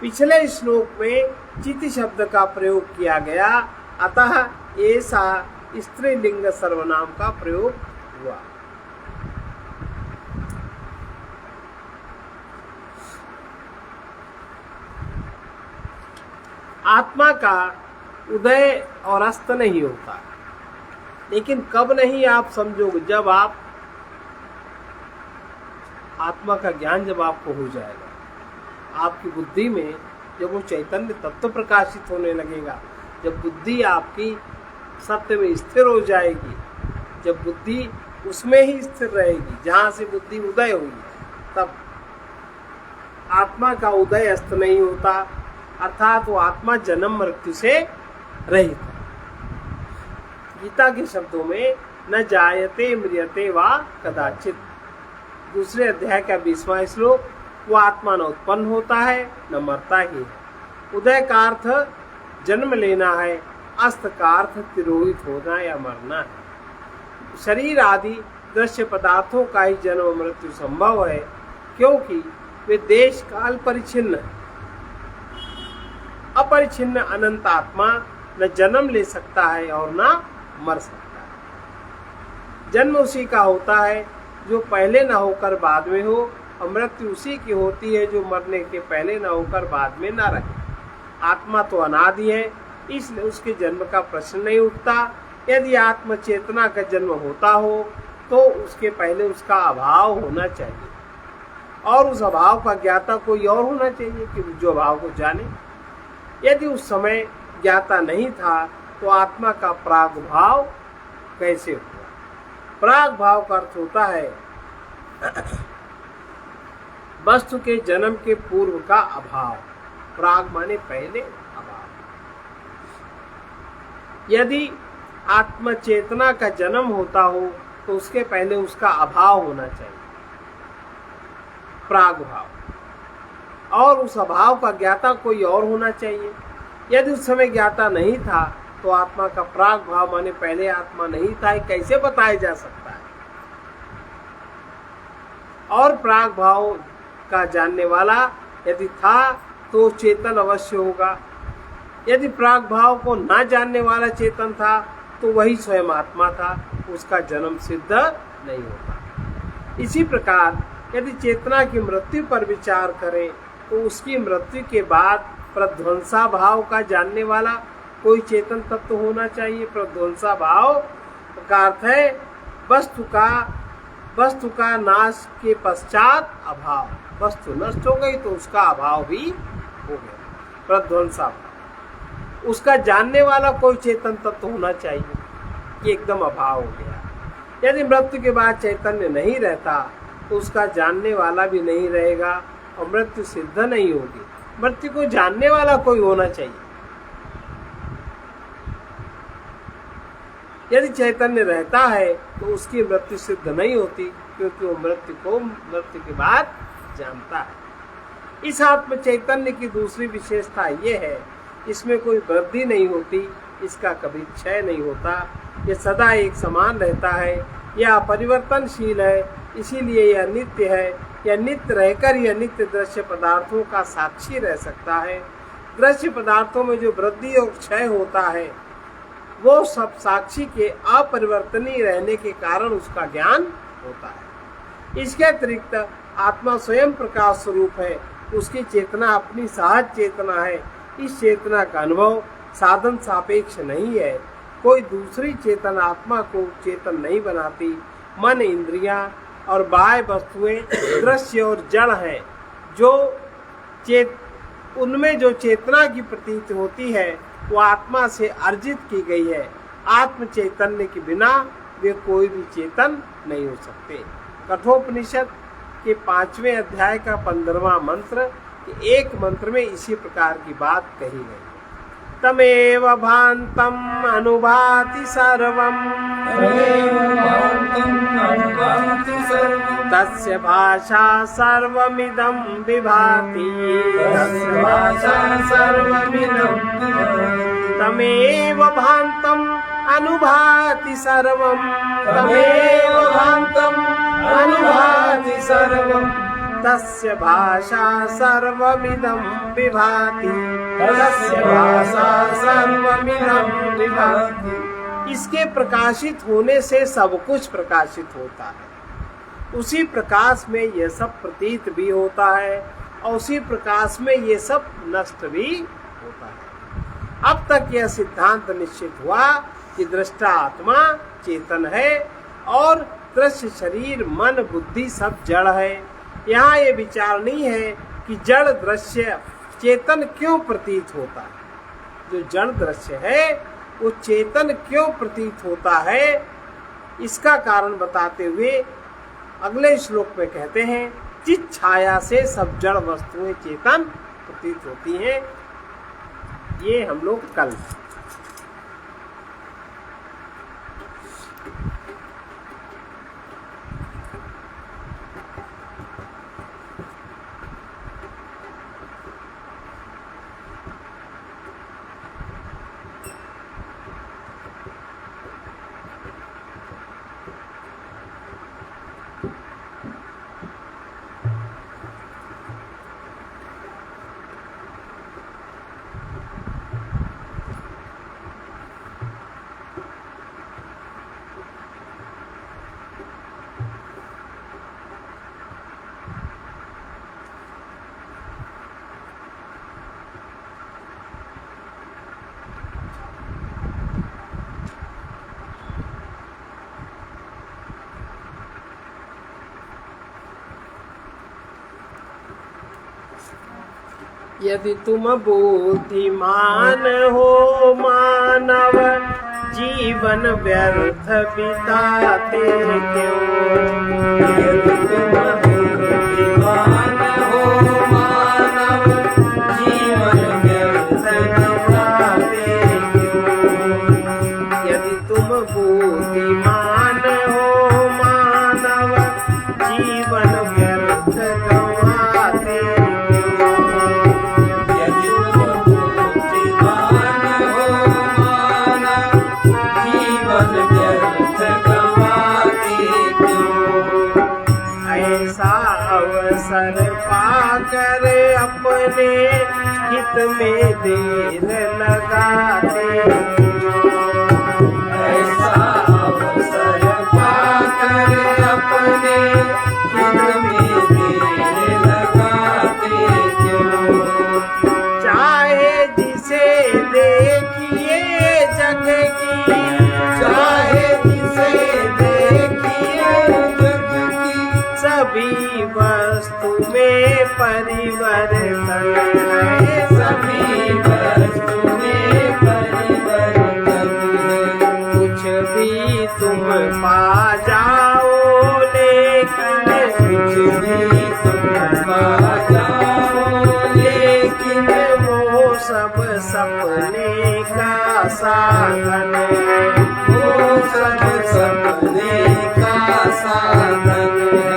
पिछले श्लोक में चिति शब्द का प्रयोग किया गया, अतः ऐसा स्त्रीलिंग सर्वनाम का प्रयोग हुआ। आत्मा का उदय और अस्त नहीं होता, लेकिन कब नहीं आप समझोगे, जब आप आत्मा का ज्ञान जब आपको हो जाएगा, आपकी बुद्धि में जब वो चैतन्य तत्व प्रकाशित होने लगेगा, जब बुद्धि आपकी सत्य में स्थिर हो जाएगी, जब बुद्धि उसमें ही स्थिर रहेगी जहां से बुद्धि उदय हुई, तब आत्मा का उदय अस्त नहीं होता, अर्थात वो आत्मा जन्म मृत्यु से रहित है। गीता के शब्दों में न जायते म्रियते वा कदाचित, दूसरे अध्याय का 20वां श्लोक, वो आत्मा न उत्पन्न होता है न मरता ही है। उदय का अर्थ जन्म लेना है, अस्त का अर्थ तिरोहित होना या मरना है। शरीर आदि दृश्य पदार्थों का ही जन्म मृत्यु संभव है, क्योंकि वे देश काल परिच्छिन्न है। अपरिच्छिन्न अनंत आत्मा न जन्म ले सकता है और न मर सकता है। जन्म उसी का होता है जो पहले न होकर बाद में हो, और मृत्यु उसी की होती है जो मरने के पहले न होकर बाद में न रहे। आत्मा तो अनादि है, इसलिए उसके जन्म का प्रश्न नहीं उठता। यदि आत्म चेतना का जन्म होता हो तो उसके पहले उसका अभाव होना चाहिए, और उस अभाव का ज्ञाता कोई और होना चाहिए कि जो अभाव को जाने। यदि उस समय ज्ञाता नहीं था तो आत्मा का प्राग भाव कैसे हुआ? प्राग भाव का अर्थ होता है वस्तु के जन्म के पूर्व का अभाव। प्राग माने पहले, अभाव। यदि आत्म चेतना का जन्म होता हो तो उसके पहले उसका अभाव होना चाहिए, प्राग भाव, और उस अभाव का ज्ञाता कोई और होना चाहिए। यदि उस समय ज्ञाता नहीं था तो आत्मा का प्राग भाव माने पहले आत्मा नहीं था, कैसे बताया जा सकता है? और प्राग भाव का जानने वाला यदि था तो चेतन अवश्य होगा। यदि प्राग भाव को ना जानने वाला चेतन था तो वही स्वयं आत्मा था, उसका जन्म सिद्ध नहीं होता। इसी प्रकार यदि चेतना की मृत्यु पर विचार करें तो उसकी मृत्यु के बाद प्रध्वंसा भाव का जानने वाला कोई चेतन तत्व होना चाहिए। प्रध्वंसा भाव का अर्थ है वस्तु का नाश के पश्चात अभाव। वस्तु नष्ट हो गई तो उसका अभाव भी हो गया, प्रध्वंसा भाव। उसका जानने वाला कोई चेतन तत्व होना चाहिए, ये एकदम अभाव हो गया। यदि मृत्यु के बाद चैतन्य नहीं रहता तो उसका जानने वाला भी नहीं रहेगा और मृत्यु सिद्ध नहीं होगी। मृत्यु को जानने वाला कोई होना चाहिए। यदि चैतन्य रहता है तो उसकी मृत्यु सिद्ध नहीं होती, क्योंकि वो मृत्यु को मृत्यु के बाद जानता है। इस आत्म चैतन्य की दूसरी विशेषता ये है, इसमें कोई वृद्धि नहीं होती, इसका कभी क्षय नहीं होता, ये सदा एक समान रहता है, यह अपरिवर्तनशील है, इसीलिए यह नित्य है। यह नित्य रहकर यह नित्य दृश्य पदार्थों का साक्षी रह सकता है। दृश्य पदार्थों में जो वृद्धि और क्षय होता है वो सब साक्षी के अपरिवर्तनीय रहने के कारण उसका ज्ञान होता है। इसके अतिरिक्त आत्मा स्वयं प्रकाश स्वरूप है, उसकी चेतना अपनी सहज चेतना है। इस चेतना का अनुभव साधन सापेक्ष नहीं है। कोई दूसरी चेतन आत्मा को चेतन नहीं बनाती। मन, इंद्रियां और बाह्य वस्तुएं दृश्य और जड़ हैं, उनमें जो चेतना की प्रतीत होती है वो आत्मा से अर्जित की गई है। आत्म चैतन्य के बिना वे कोई भी चेतन नहीं हो सकते। कठोपनिषद के 5वें अध्याय का 15वां मंत्र, एक मंत्र में इसी प्रकार की बात कही गई। तमेव भान्तम् अनुभाति सर्वम् तस्य भाषा सर्वमिदं विभाति। तमेव भान्तम् अनुभाति सर्वम्, तमेव भान्तम् अनुभाति सर्वम् तस्य भाषा सर्वमिदं विभाति। तस्य भाषा सर्वमिदं विभाति। इसके प्रकाशित होने से सब कुछ प्रकाशित होता है। उसी प्रकाश में ये सब प्रतीत भी होता है और उसी प्रकाश में ये सब नष्ट भी होता है। अब तक यह सिद्धांत निश्चित हुआ कि दृष्टा आत्मा चेतन है और दृश्य शरीर, मन, बुद्धि सब जड़ है। यहाँ ये विचार नहीं है कि जड़ दृश्य चेतन क्यों प्रतीत होता है। जो जड़ दृश्य है वो चेतन क्यों प्रतीत होता है, इसका कारण बताते हुए अगले श्लोक में कहते हैं, चित छाया से सब जड़ वस्तुएं चेतन प्रतीत होती हैं। ये हम लोग कल यदि तुम बुद्धिमान हो मानव, जीवन व्यर्थ बिताते क्यों। यदि तुम बुद्धिमान हो मानव, जीवन व्यर्थ बिताते क्यों। यदि तुम बुद्धिमान हो मानव, जीवन व्यर्थ गंवाते अवसर पाकर अपने हित में देर लगाते। ऐसा अवसर पाकर अपने हित में देर लगाते क्यों। चाहे जिसे देखिए जग की, चाहे जिसे देखिए जग की, सभी वस्तु में परिवर्तन है। सभी वस्तु में परिवर्तन है। कुछ भी तुम पा जाओ लेकिन, कुछ भी तुम पा जाओ लेकिन, वो सब सपने का साधन है। वो सब सपने का साधन है।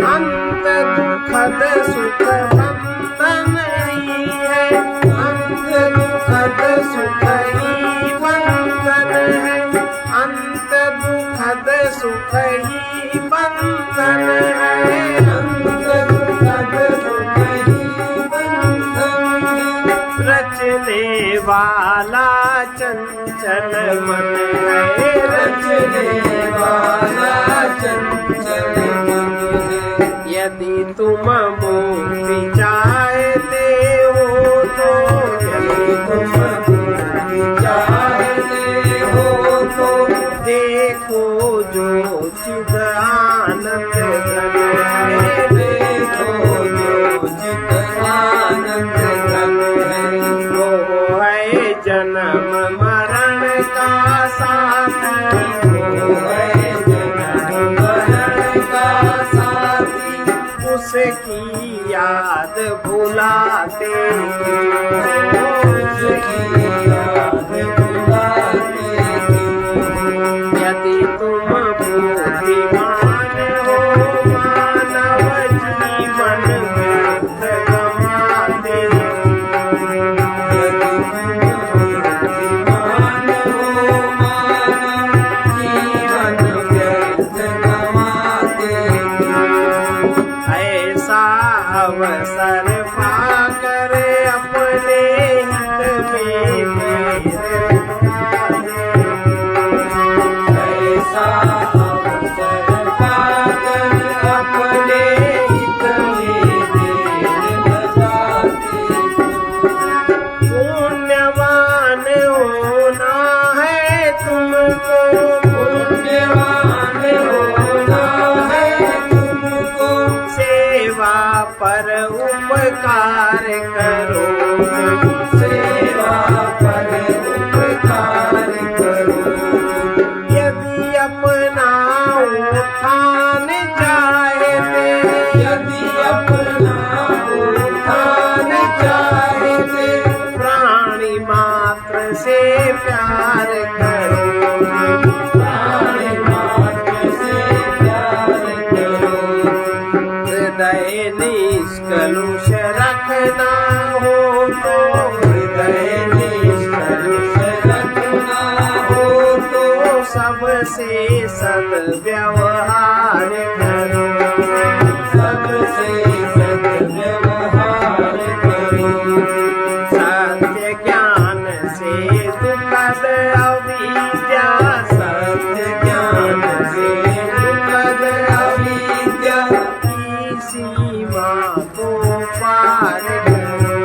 अंत दुखद सुख अंत नहीं है, अंत दुखद सुख ही बंधन है, अंत दुखद सुख ही बंधन है, अंत दुखद सुख ही बंधन है। रचने वाला चंचल मन है, रचने वाला चंचल मन है। यदि तुम मुक्ति चाहते हो तो, यदि तुम मुक्ति चाहते हो तो देखो जो चिद आनंद घन है, देखो जो चित आनंद घन है। वो है जन्म मरण का साथी, वो है जन्म मरण का साथी। उसकी याद भुलाते उसकी याद भुलाते क्यों? यदि तुम बुद्धिमान हो मानव जीवन व्यर्थ गंवाते यदि तुम बुद्धिमान हो मानव जीवन व्यर्थ गंवाते क्यों? ऐसा अवसर पाकर अपने हित में मेरे ऐसा अवसर पाकर अपने हित में देर लगाते क्यों? पुण्यवान होना है तुमको, पुण्यवान होना है तुमको। सेवा पर उपकार करो, सेवा पर उपकार करो। यदि अपना उत्थान चाहते, यदि अपना उत्थान चाहते प्राणी मात्र से प्यार करो, प्राणी मात्र से प्यार करो। हृदय निष्कलुष रखना हो तो, हृदय निष्कलुष रखना हो तो सबसे सद्व्यवहार करो, सबसे सद्व्यवहार करो। सत्य ज्ञान से दुखद अविद्या, सत्य ज्ञान से दुखद अविद्या की सीमा को पार करो,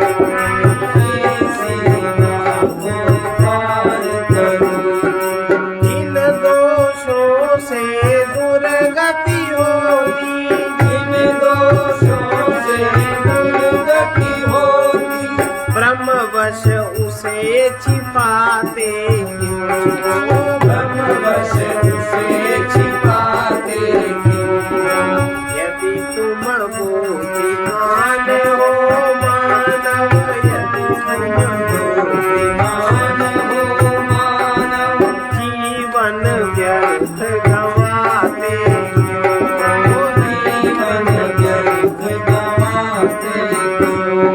की सीमा को पार करो। इन दोषों से दुर्गति होती, जिन दोषों से दुर्गति होती ब्रह्मवश उसे छिपाते क्यों, ब्रह्मवश उसे छिपाते क्यों? यदि तुम बुद्धिमान हो मानव, यदि तुम बुद्धिमान हो मानव जीवन व्यर्थ गंवाते क्यों, जीवन व्यर्थ गंवाते क्यों?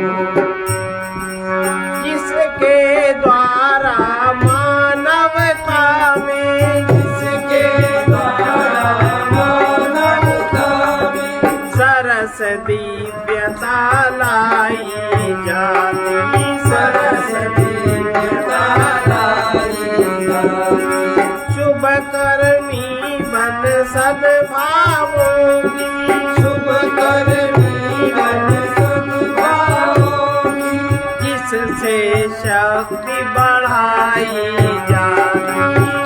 जिसके द्वारा मानवता में, जिसके द्वारा मानवता में सरस दिव्यता लाई जाती, सरस दिव्यता लाई जाती। शुभ कर्मी बन सद्भावों की, शुभ कर्मी बन सद्भावों की। जिससे शक्ति बढ़ाई जाती,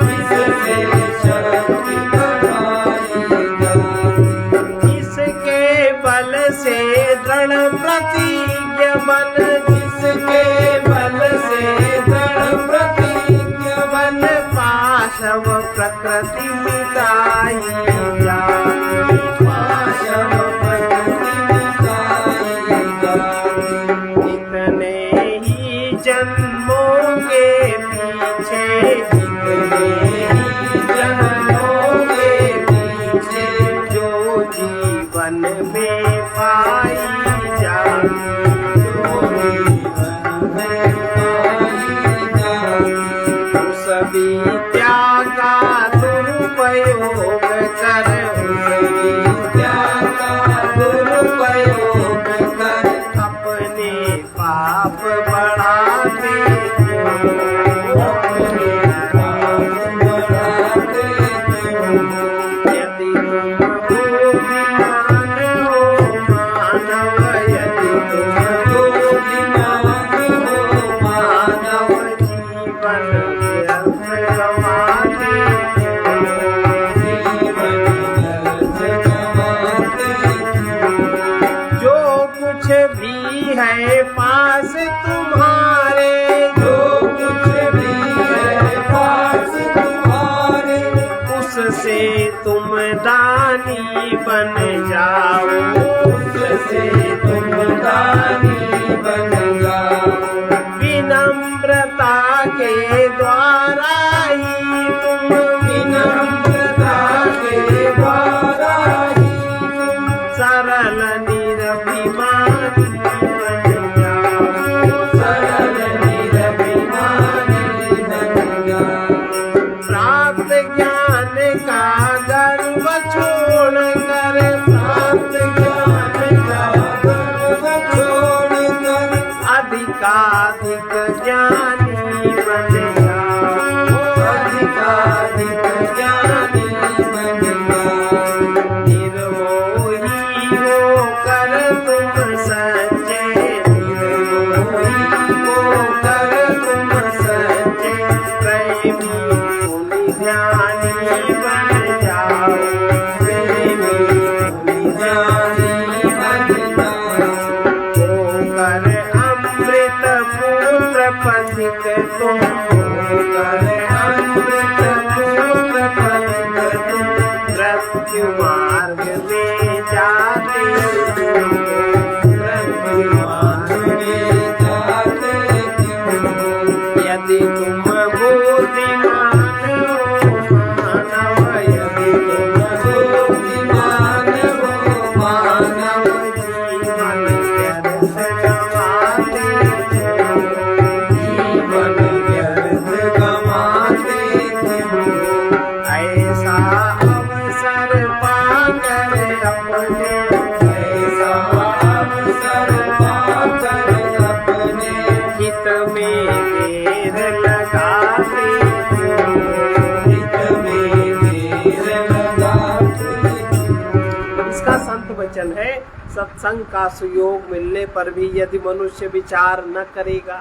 जिससे शक्ति बढ़ाई जाती। जिसके बल से दृढ़ प्रतिज्ञ बन, जिसके बल से दृढ़ प्रतिज्ञ बन पाशव प्रकृति मिटाई जाती, पाशव प्रकृति मिटाई जाती। इतने ही जन्मों के पीछे, जितने ही जन्म पाई जाती, जो जीवन में पाई जाती। उस विद्या का दुरुपयोग कर, उस विद्या का दुरुपयोग कर, अपने पाप बढ़ाते क्यों? अपने पाप बढ़ाते क्यों? यदि तुम बुद्धिमान हो मानव, यदि तुम बुद्धिमान हो मानव, जीवन व्यर्थ गंवाते क्यों? जीवन व्यर्थ गंवाते क्यों? जो कुछ भी है पास तुम्हारे, जो कुछ भी है पास तुम्हारे, उससे तुम दानी बन जाओ, उससे तुम दानी बन जाओ। विनम्रता के द्वारा ही तुम, विनम्रता के द्वारा ही तुम सरल निरभिमानी बन जाओ, सरल निरभिमानी बन जाओ। प्राप्त ज्ञान का गर्व छोड़कर, प्राप्त ज्ञान का गर्व छोड़कर अधिकाधिक ज्ञानी बन जाओ, अधिकाधिक ज्ञानी बन जाओ। निर्मोही होकर तुम सच्चे, निर्मोही होकर तुम सच्चे प्रेमी पुनि ध्यानी बन जाओ, प्रेमी पुनि ज्ञानी बन जाओ। होकर अमृत पुत्र पथिक तुम, होकर अमृत पुत्र पथिक तुम मृत्यु मार्ग में जाते हो, मृत्यु मार्ग में जाते क्यों? यदि तुम बुद्धिमान हो मानव, यदि तुम बुद्धिमान हो मानव, जीवन व्यर्थ गंवाते क्यों? जीवन व्यर्थ गंवाते क्यों? ऐसा अवसर पाकर अपने, ऐसा अवसर पाकर अपने हित में देर लगाते क्यों? हित में देर लगाते क्यों? इसका संत वचन है, सत्संग का सुयोग मिलने पर भी यदि मनुष्य विचार न करेगा,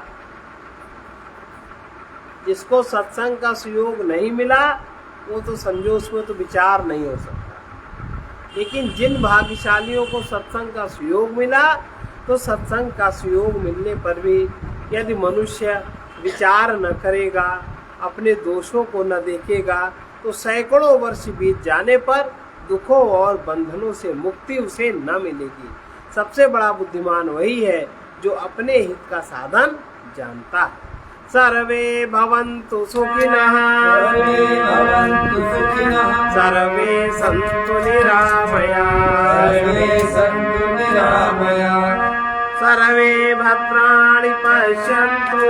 जिसको सत्संग का सुयोग नहीं मिला वो तो समझो उसमें तो विचार नहीं हो सकता। लेकिन जिन भाग्यशालियों को सत्संग का सुयोग मिला, तो सत्संग का सुयोग मिलने पर भी यदि मनुष्य विचार न करेगा, अपने दोषों को न देखेगा, तो सैकड़ों वर्ष बीत जाने पर दुखों और बंधनों से मुक्ति उसे न मिलेगी। सबसे बड़ा बुद्धिमान वही है जो अपने हित का साधन जानता है। सर्वे भवन्तु सुखिनः, सर्वे भवन्तु सुखिनः, सर्वे सन्तु निरामयाः, सर्वे सन्तु निरामयाः, सर्वे भद्राणि पश्यन्तु,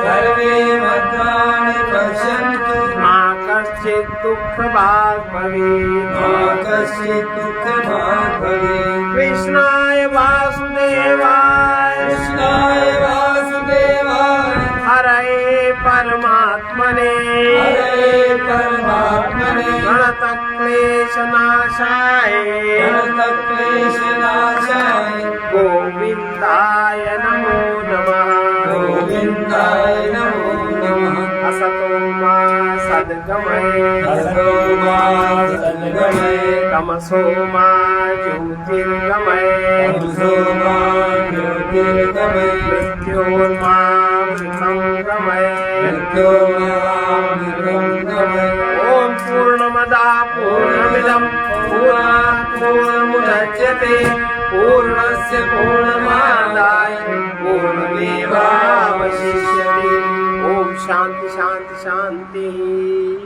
सर्वे भद्राणि पश्यन्तु, मा कश्चित् दुःखभाग् भवेत्, मा कश्चित् दुःखभाग् भवेत्। कृष्णाय वासुदेवाय, कृष्णाय वासुदेवाय, हरये परमात्मने, हरे परमात्मने, गणतक्लेशनाशाय, गणतक्लेशनाशाय, गोविन्दाय नमो नमः, गोविन्दाय नमो नमः। असतो मा सद्गमय, असतो मा सद्गमय, तमसो मा ज्योतिर्गमय, तमसो मा ज्योतिर्गमय, मृत्योर्मामृतङ्गमय, मृत्योर्मामृतङ्गमय। ॐ पूर्णमदः पूर्णमिदं पूर्णात् पूर्णमुदच्यते पूर्णस्य पूर्णमादाय पूर्णमेवावशिष्यते। ॐ शान्ति शान्ति शान्तिः।